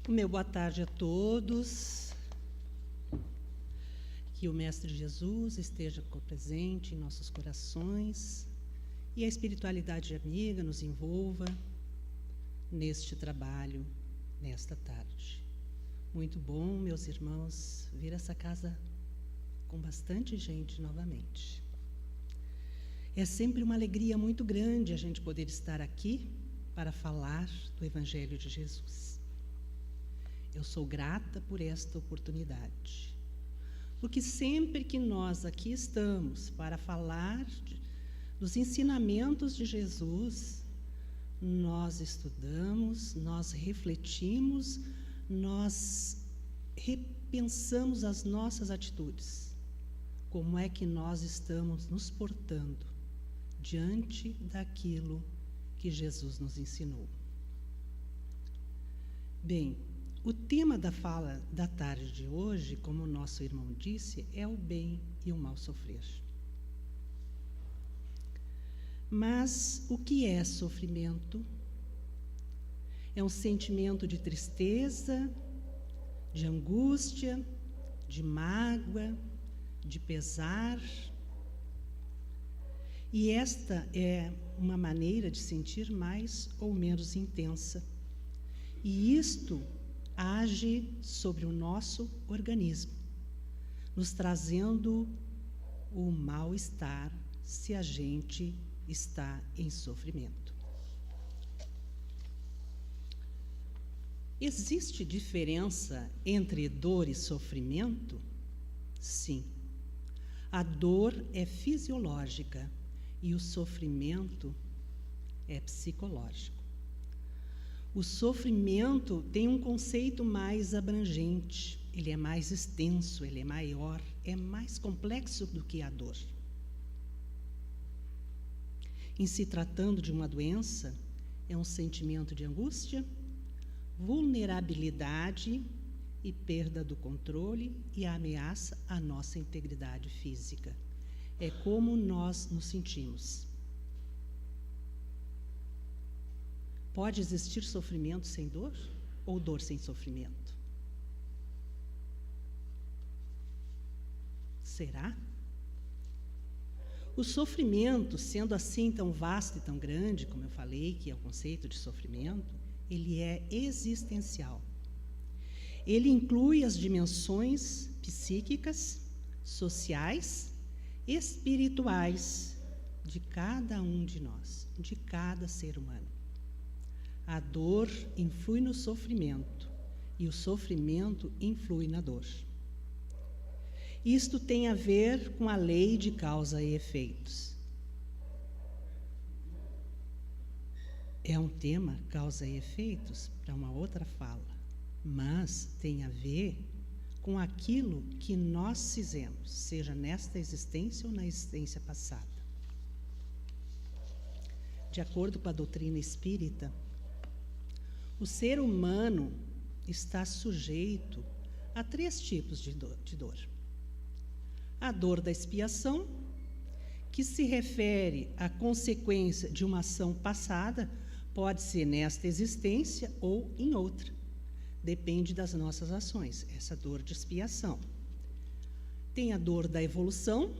O meu boa tarde a todos. Que o Mestre Jesus esteja presente em nossos corações e a espiritualidade amiga nos envolva neste trabalho, nesta tarde. Muito bom, meus irmãos, ver essa casa com bastante gente novamente. É sempre uma alegria muito grande a gente poder estar aqui para falar do Evangelho de Jesus. Eu sou grata por esta oportunidade, porque sempre que nós aqui estamos para falar dos ensinamentos de Jesus, nós estudamos, nós refletimos, nós repensamos as nossas atitudes. Como é que nós estamos nos portando diante daquilo que Jesus nos ensinou? Bem, o tema da fala da tarde de hoje, como o nosso irmão disse, é o bem e o mal sofrer. Mas o que é sofrimento? É um sentimento de tristeza, de angústia, de mágoa, de pesar. E esta é uma maneira de sentir mais ou menos intensa. E isto age sobre o nosso organismo, nos trazendo o mal-estar se a gente está em sofrimento. Existe diferença entre dor e sofrimento? Sim. A dor é fisiológica e o sofrimento é psicológico. O sofrimento tem um conceito mais abrangente, ele é mais extenso, ele é maior, é mais complexo do que a dor. Em se tratando de uma doença, é um sentimento de angústia, vulnerabilidade e perda do controle e a ameaça à nossa integridade física. É como nós nos sentimos. Pode existir sofrimento sem dor ou dor sem sofrimento? Será? O sofrimento, sendo assim tão vasto e tão grande, como eu falei, que é o conceito de sofrimento, ele é existencial. Ele inclui as dimensões psíquicas, sociais, espirituais de cada um de nós, de cada ser humano. A dor influi no sofrimento e o sofrimento influi na dor. Isto tem a ver com a lei de causa e efeitos. É um tema, causa e efeitos, para uma outra fala, mas tem a ver com aquilo que nós fizemos, seja nesta existência ou na existência passada. De acordo com a doutrina espírita, o ser humano está sujeito a 3 tipos de dor. A dor da expiação, que se refere à consequência de uma ação passada, pode ser nesta existência ou em outra. Depende das nossas ações, essa dor de expiação. Tem a dor da evolução,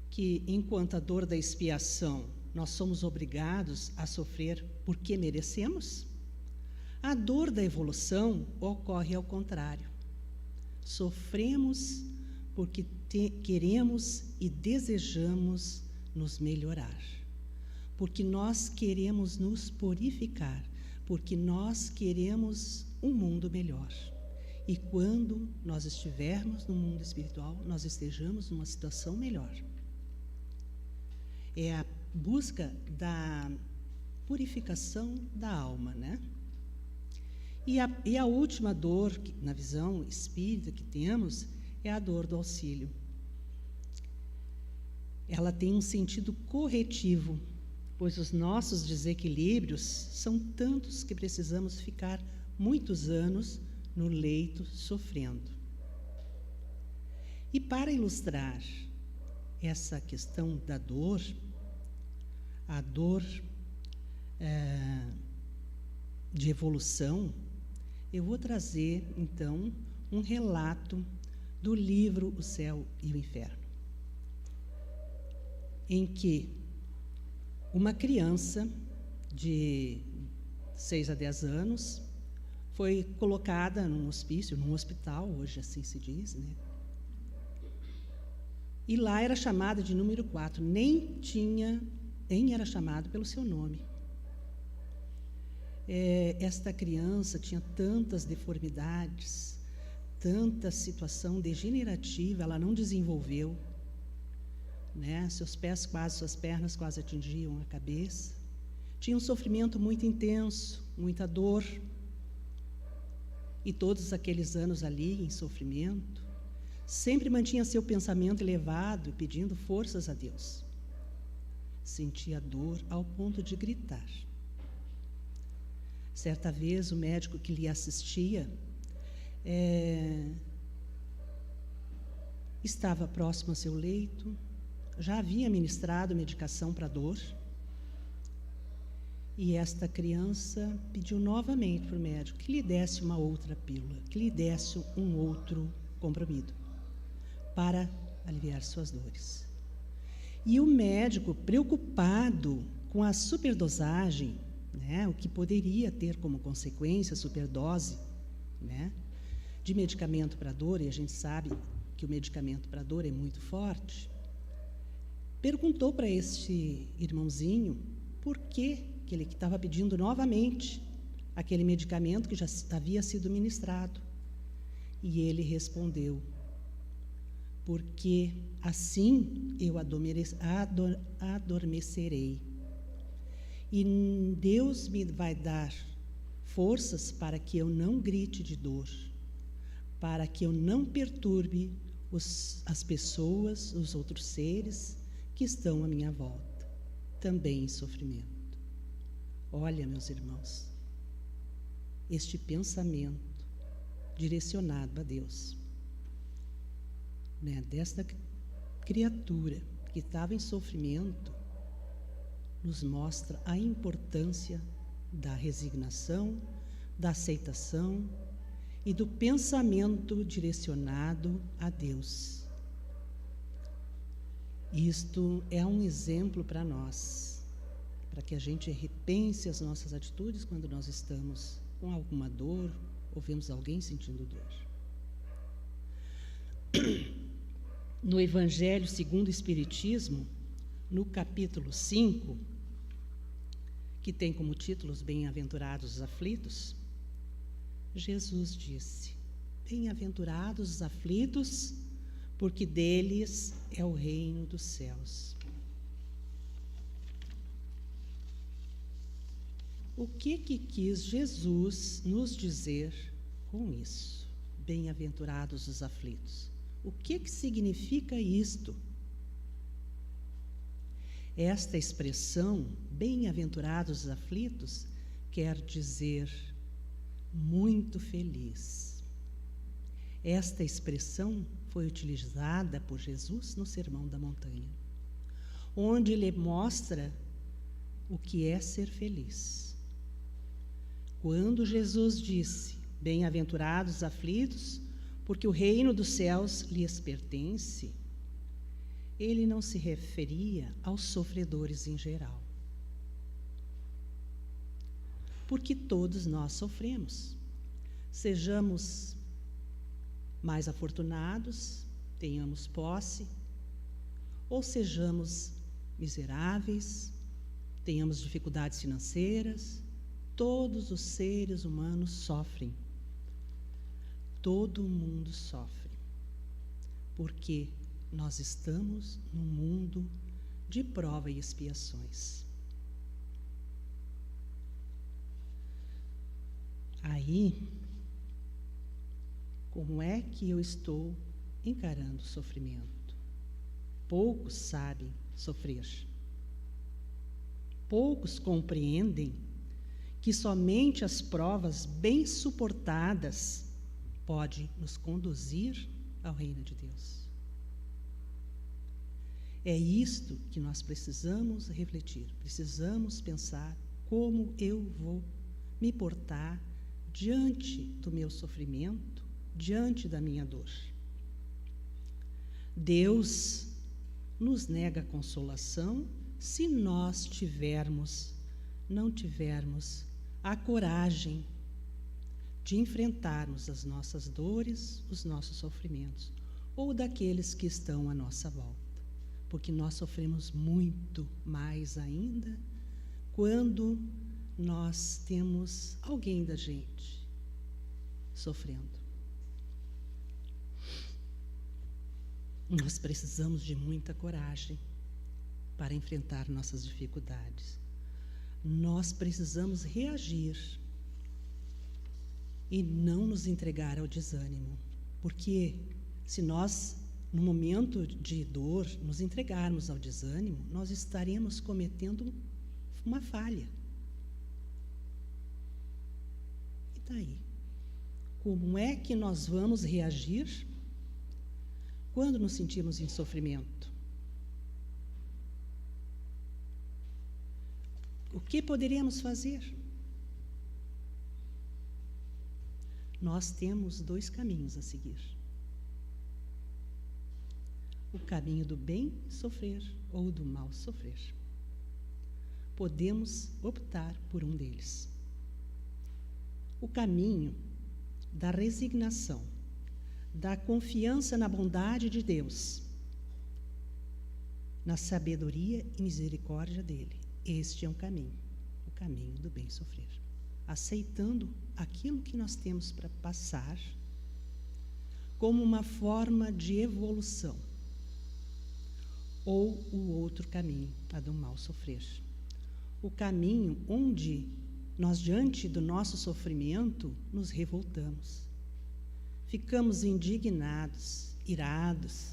que enquanto a dor da expiação nós somos obrigados a sofrer porque merecemos. A dor da evolução ocorre ao contrário. Sofremos porque queremos e desejamos nos melhorar, porque nós queremos nos purificar, porque nós queremos um mundo melhor. E quando nós estivermos no mundo espiritual, nós estejamos numa situação melhor. É a busca da purificação da alma, né? E a última dor, na visão espírita que temos, é a dor do auxílio. Ela tem um sentido corretivo, pois os nossos desequilíbrios são tantos que precisamos ficar muitos anos no leito sofrendo. E para ilustrar essa questão da dor, a dor de evolução, eu vou trazer, então, um relato do livro O Céu e o Inferno, em que uma criança de 6 a 10 anos foi colocada num hospício, num hospital, hoje assim se diz, né? E lá era chamada de número 4, nem era chamado pelo seu nome. Esta criança tinha tantas deformidades, tanta situação degenerativa, ela não desenvolveu, né? Suas pernas quase atingiam a cabeça. Tinha um sofrimento muito intenso, muita dor. E todos aqueles anos ali em sofrimento, sempre mantinha seu pensamento elevado, pedindo forças a Deus. Sentia dor ao ponto de gritar. Certa vez, o médico que lhe assistia estava próximo ao seu leito, já havia ministrado medicação para a dor, e esta criança pediu novamente para o médico que lhe desse uma outra pílula, que lhe desse um outro comprimido para aliviar suas dores. E o médico, preocupado com a superdosagem, né, o que poderia ter como consequência a superdose, né, de medicamento para dor, e a gente sabe que o medicamento para dor é muito forte, perguntou para este irmãozinho por que ele estava pedindo novamente aquele medicamento que já havia sido ministrado. E ele respondeu: porque assim eu adormecerei. E Deus me vai dar forças para que eu não grite de dor, para que eu não perturbe as pessoas, os outros seres que estão à minha volta, também em sofrimento. Olha, meus irmãos, este pensamento direcionado a Deus, né, desta criatura que estava em sofrimento, nos mostra a importância da resignação, da aceitação e do pensamento direcionado a Deus. Isto é um exemplo para nós, para que a gente repense as nossas atitudes quando nós estamos com alguma dor ou vemos alguém sentindo dor. No Evangelho segundo o Espiritismo, no capítulo 5, que tem como títulos Bem-aventurados os aflitos, Jesus disse: Bem-aventurados os aflitos, porque deles é o reino dos céus. O que quis Jesus nos dizer com isso? Bem-aventurados os aflitos. O que significa isto? Esta expressão, bem-aventurados os aflitos, quer dizer muito feliz. Esta expressão foi utilizada por Jesus no Sermão da Montanha, onde ele mostra o que é ser feliz. Quando Jesus disse: Bem-aventurados os aflitos, porque o reino dos céus lhes pertence, ele não se referia aos sofredores em geral. Porque todos nós sofremos. Sejamos mais afortunados, tenhamos posse, ou sejamos miseráveis, tenhamos dificuldades financeiras, todos os seres humanos sofrem. Todo mundo sofre, porque nós estamos num mundo de prova e expiações. Aí, como é que eu estou encarando o sofrimento? Poucos sabem sofrer. Poucos compreendem que somente as provas bem suportadas podem nos conduzir ao reino de Deus. É isto que nós precisamos refletir, precisamos pensar como eu vou me portar diante do meu sofrimento, diante da minha dor. Deus nos nega a consolação se nós não tivermos a coragem de enfrentarmos as nossas dores, os nossos sofrimentos, ou daqueles que estão à nossa volta. Porque nós sofremos muito mais ainda quando nós temos alguém da gente sofrendo. Nós precisamos de muita coragem para enfrentar nossas dificuldades. Nós precisamos reagir e não nos entregar ao desânimo, porque se nós, no momento de dor, nos entregarmos ao desânimo, nós estaremos cometendo uma falha. E daí? Como é que nós vamos reagir quando nos sentimos em sofrimento? O que poderíamos fazer? Nós temos 2 caminhos a seguir. O caminho do bem sofrer ou do mal sofrer. Podemos optar por um deles. O caminho da resignação, da confiança na bondade de Deus, na sabedoria e misericórdia dele. Este é o caminho do bem sofrer. Aceitando aquilo que nós temos para passar como uma forma de evolução. Ou o outro caminho, a do mal sofrer. O caminho onde nós, diante do nosso sofrimento, nos revoltamos. Ficamos indignados, irados.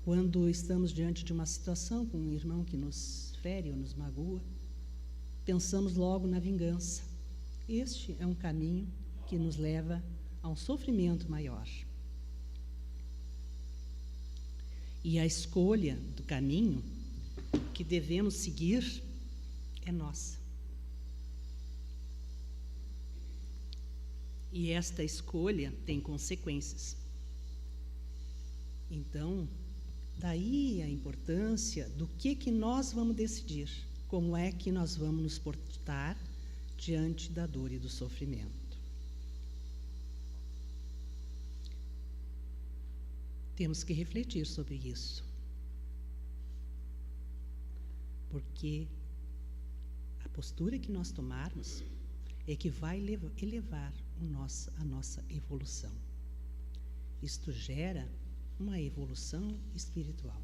Quando estamos diante de uma situação com um irmão que nos fere ou nos magoa, pensamos logo na vingança. Este é um caminho que nos leva a um sofrimento maior. E a escolha do caminho que devemos seguir é nossa. E esta escolha tem consequências. Então, daí a importância do que nós vamos decidir, como é que nós vamos nos portar diante da dor e do sofrimento. Temos que refletir sobre isso, porque a postura que nós tomarmos é que vai elevar a nossa evolução. Isto gera uma evolução espiritual.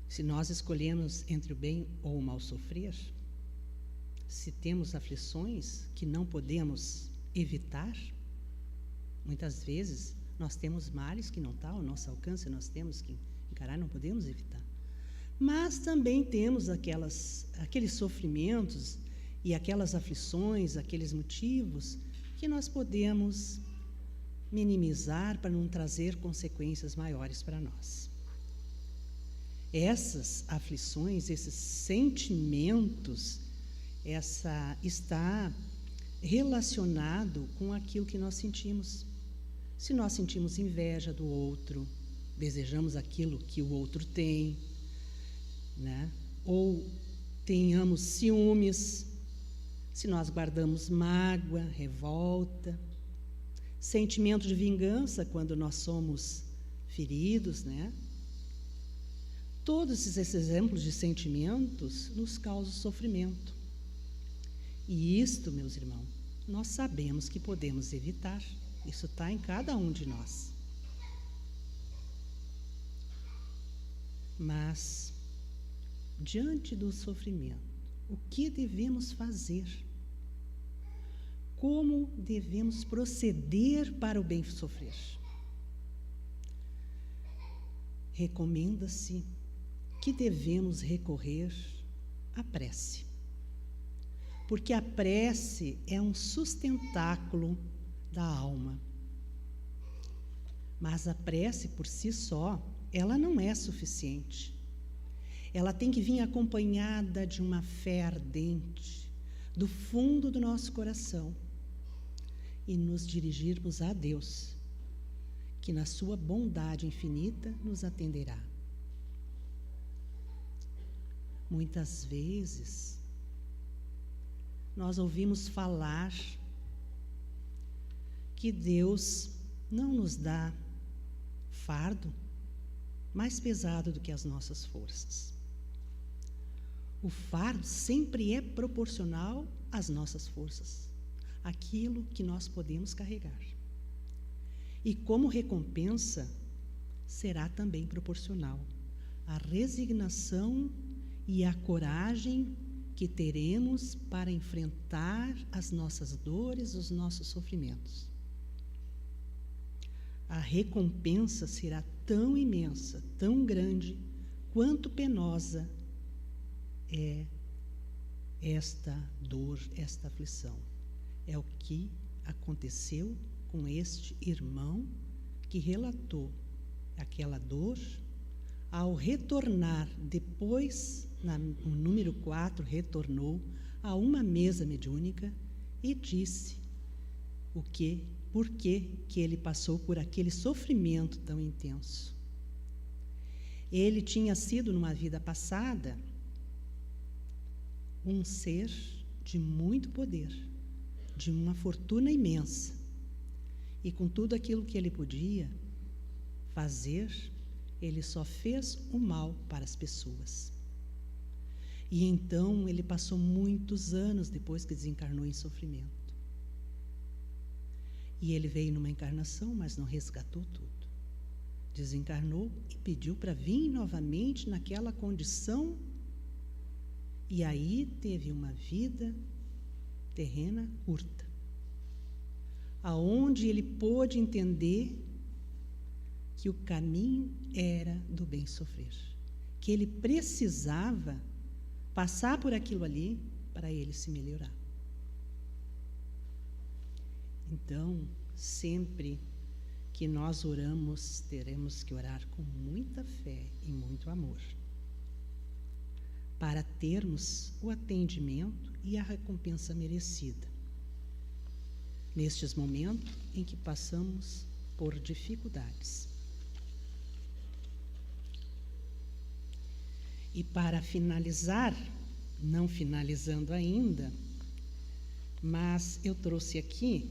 Se nós escolhemos entre o bem ou o mal sofrer, se temos aflições que não podemos evitar, muitas vezes nós temos males que não estão ao nosso alcance, nós temos que encarar, não podemos evitar. Mas também temos aqueles sofrimentos e aquelas aflições, aqueles motivos que nós podemos minimizar para não trazer consequências maiores para nós. Essas aflições, esses sentimentos, está relacionado com aquilo que nós sentimos. Se nós sentimos inveja do outro, desejamos aquilo que o outro tem, né? Ou tenhamos ciúmes, se nós guardamos mágoa, revolta, sentimento de vingança quando nós somos feridos, né? Todos esses exemplos de sentimentos nos causam sofrimento. E isto, meus irmãos, nós sabemos que podemos evitar. Isso está em cada um de nós. Mas, diante do sofrimento, o que devemos fazer? Como devemos proceder para o bem sofrer? Recomenda-se que devemos recorrer à prece. Porque a prece é um sustentáculo da alma. Mas a prece por si só ela não é suficiente. Ela tem que vir acompanhada de uma fé ardente, do fundo do nosso coração, e nos dirigirmos a Deus, que na sua bondade infinita nos atenderá. Muitas vezes, nós ouvimos falar que Deus não nos dá fardo mais pesado do que as nossas forças. O fardo sempre é proporcional às nossas forças, aquilo que nós podemos carregar. E como recompensa, será também proporcional à resignação e à coragem que teremos para enfrentar as nossas dores, os nossos sofrimentos. A recompensa será tão imensa, tão grande, quanto penosa é esta dor, esta aflição. É o que aconteceu com este irmão que relatou aquela dor ao retornar depois, no número 4, retornou a uma mesa mediúnica e disse por que ele passou por aquele sofrimento tão intenso. Ele tinha sido, numa vida passada, um ser de muito poder, de uma fortuna imensa. E com tudo aquilo que ele podia fazer, ele só fez o mal para as pessoas. E então ele passou muitos anos depois que desencarnou em sofrimento. E ele veio numa encarnação, mas não resgatou tudo. Desencarnou e pediu para vir novamente naquela condição. E aí teve uma vida terrena curta, aonde ele pôde entender que o caminho era do bem sofrer, que ele precisava passar por aquilo ali para ele se melhorar. Então, sempre que nós oramos, teremos que orar com muita fé e muito amor, para termos o atendimento e a recompensa merecida, nestes momentos em que passamos por dificuldades. E para finalizar, não finalizando ainda, mas eu trouxe aqui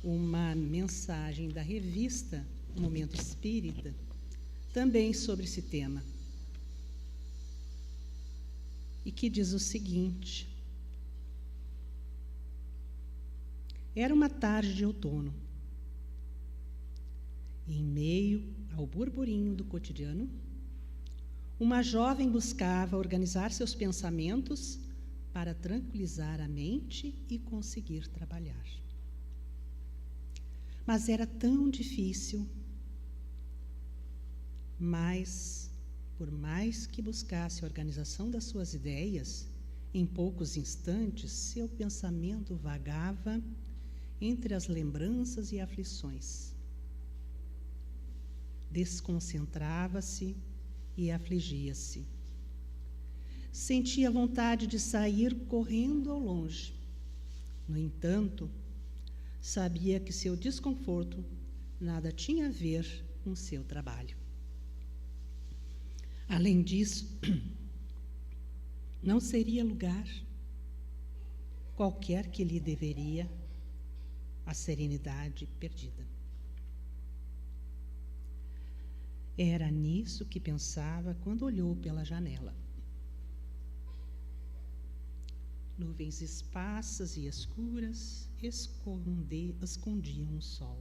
uma mensagem da revista Momento Espírita, também sobre esse tema, e que diz o seguinte: era uma tarde de outono, e em meio ao burburinho do cotidiano, uma jovem buscava organizar seus pensamentos para tranquilizar a mente e conseguir trabalhar. Mas era tão difícil, mas, por mais que buscasse a organização das suas ideias, em poucos instantes seu pensamento vagava entre as lembranças e aflições. Desconcentrava-se e afligia-se. Sentia vontade de sair correndo ao longe. No entanto, sabia que seu desconforto nada tinha a ver com seu trabalho. Além disso, não seria lugar qualquer que lhe deveria a serenidade perdida. Era nisso que pensava quando olhou pela janela. Nuvens esparsas e escuras escondiam o sol.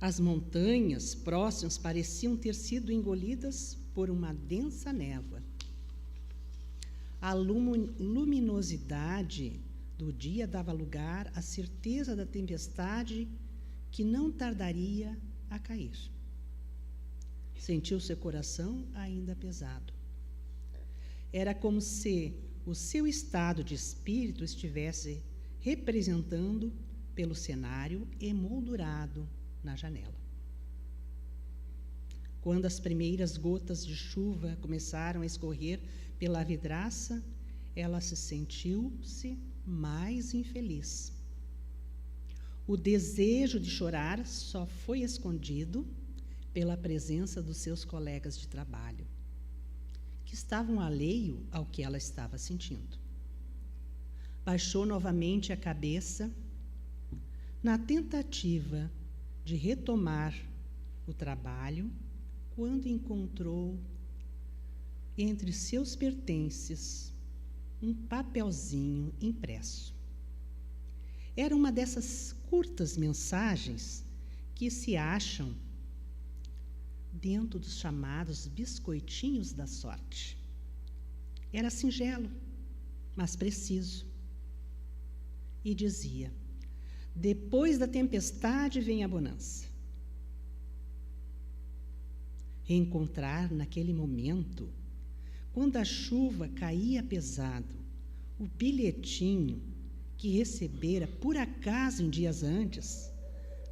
As montanhas próximas pareciam ter sido engolidas por uma densa névoa. A luminosidade do dia dava lugar à certeza da tempestade que não tardaria a cair. Sentiu seu coração ainda pesado. Era como se o seu estado de espírito estivesse representando pelo cenário emoldurado na janela. Quando as primeiras gotas de chuva começaram a escorrer pela vidraça, ela se sentiu-se mais infeliz. O desejo de chorar só foi escondido pela presença dos seus colegas de trabalho, que estavam alheio ao que ela estava sentindo. Baixou novamente a cabeça na tentativa de retomar o trabalho, quando encontrou entre seus pertences um papelzinho impresso. Era uma dessas curtas mensagens que se acham dentro dos chamados biscoitinhos da sorte. Era singelo, mas preciso. E dizia: depois da tempestade vem a bonança. Reencontrar naquele momento, quando a chuva caía pesado, o bilhetinho que recebera por acaso em dias antes,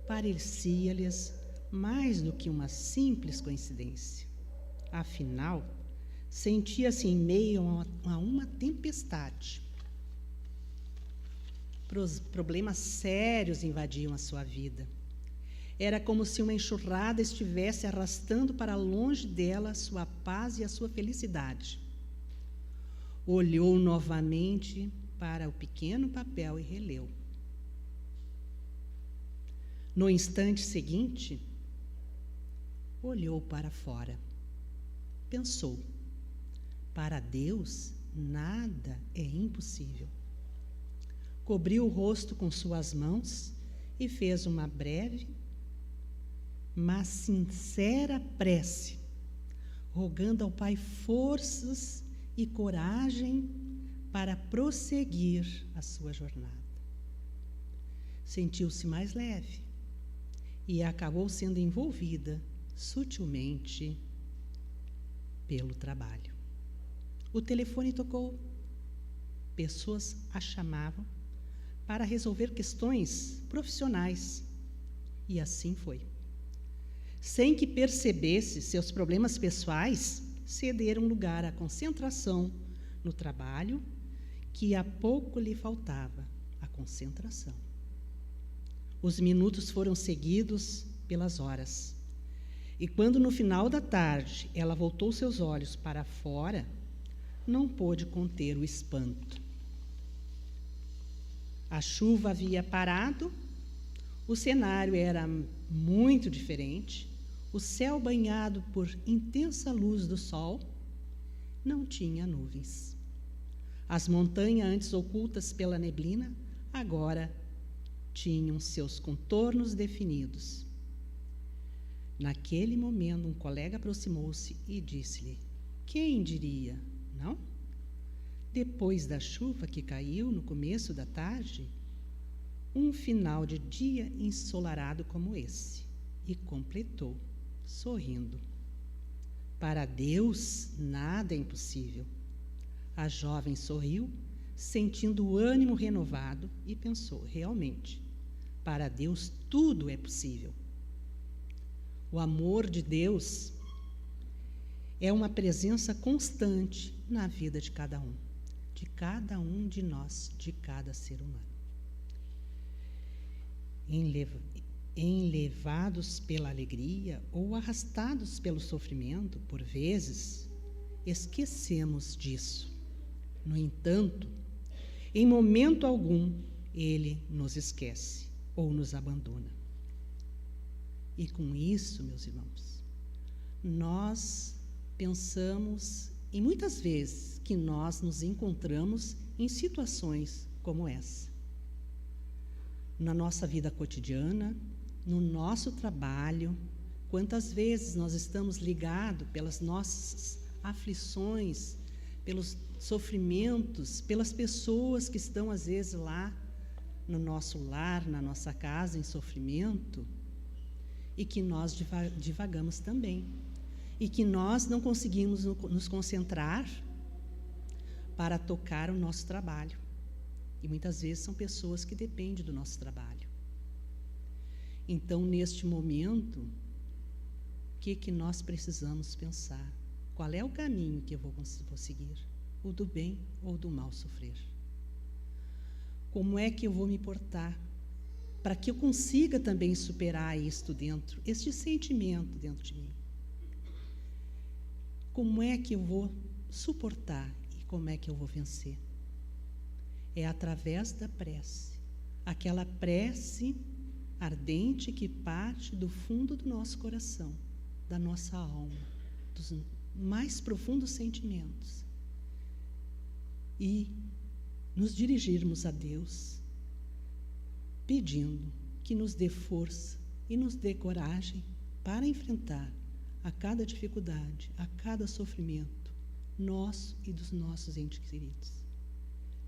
parecia-lhes mais do que uma simples coincidência. Afinal, sentia-se em meio a uma tempestade. Problemas sérios invadiam a sua vida. Era como se uma enxurrada estivesse arrastando para longe dela a sua paz e a sua felicidade. Olhou novamente para o pequeno papel e releu. No instante seguinte, olhou para fora. Pensou: para Deus nada é impossível. Cobriu o rosto com suas mãos e fez uma breve, mas sincera prece, rogando ao Pai forças e coragem para prosseguir a sua jornada. Sentiu-se mais leve e acabou sendo envolvida sutilmente pelo trabalho. O telefone tocou. Pessoas a chamavam para resolver questões profissionais. E assim foi. Sem que percebesse, seus problemas pessoais cederam lugar à concentração no trabalho, que há pouco lhe faltava, a concentração. Os minutos foram seguidos pelas horas. E quando, no final da tarde, ela voltou seus olhos para fora, não pôde conter o espanto. A chuva havia parado, o cenário era muito diferente, o céu banhado por intensa luz do sol não tinha nuvens. As montanhas, antes ocultas pela neblina, agora tinham seus contornos definidos. Naquele momento, um colega aproximou-se e disse-lhe: quem diria, não? Depois da chuva que caiu no começo da tarde, um final de dia ensolarado como esse. E completou, sorrindo: para Deus nada é impossível. A jovem sorriu, sentindo o ânimo renovado, e pensou: realmente, para Deus tudo é possível. O amor de Deus é uma presença constante na vida de cada um de nós, de cada ser humano. Enlevados pela alegria ou arrastados pelo sofrimento, por vezes, esquecemos disso. No entanto, em momento algum, Ele nos esquece ou nos abandona. E com isso, meus irmãos, nós pensamos, e muitas vezes, que nós nos encontramos em situações como essa. Na nossa vida cotidiana, no nosso trabalho, quantas vezes nós estamos ligados pelas nossas aflições, pelos sofrimentos, pelas pessoas que estão, às vezes, lá no nosso lar, na nossa casa, em sofrimento, e que nós divagamos também, e que nós não conseguimos nos concentrar para tocar o nosso trabalho. E muitas vezes são pessoas que dependem do nosso trabalho. Então, neste momento, o que nós precisamos pensar? Qual é o caminho que eu vou seguir? O do bem ou do mal sofrer? Como é que eu vou me portar para que eu consiga também superar este sentimento dentro de mim? Como é que eu vou suportar e como é que eu vou vencer? É através da prece, aquela prece ardente que parte do fundo do nosso coração, da nossa alma, dos mais profundos sentimentos, e nos dirigirmos a Deus, pedindo que nos dê força e nos dê coragem para enfrentar a cada dificuldade, a cada sofrimento nosso e dos nossos entes queridos.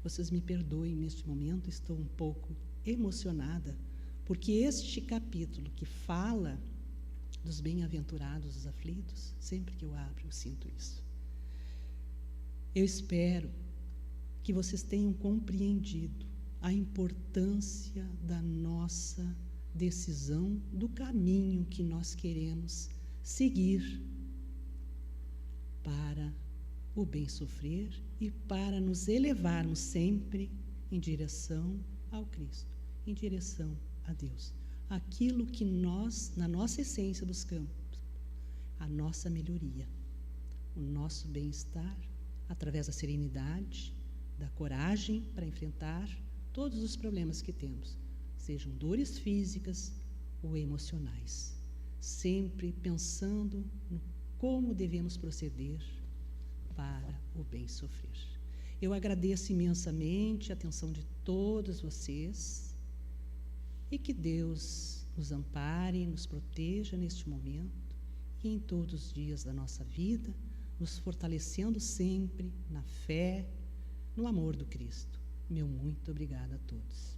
Vocês me perdoem neste momento, estou um pouco emocionada, porque este capítulo que fala dos bem-aventurados, os aflitos, sempre que eu abro eu sinto isso. Eu espero que vocês tenham compreendido a importância da nossa decisão, do caminho que nós queremos seguir para o bem sofrer e para nos elevarmos sempre em direção ao Cristo, em direção a Deus. Aquilo que nós, na nossa essência, buscamos, a nossa melhoria, o nosso bem-estar, através da serenidade, da coragem para enfrentar todos os problemas que temos, sejam dores físicas ou emocionais, sempre pensando no como devemos proceder para o bem sofrer. Eu agradeço imensamente a atenção de todos vocês e que Deus nos ampare, nos proteja neste momento e em todos os dias da nossa vida, nos fortalecendo sempre na fé, no amor do Cristo. Meu muito obrigada a todos.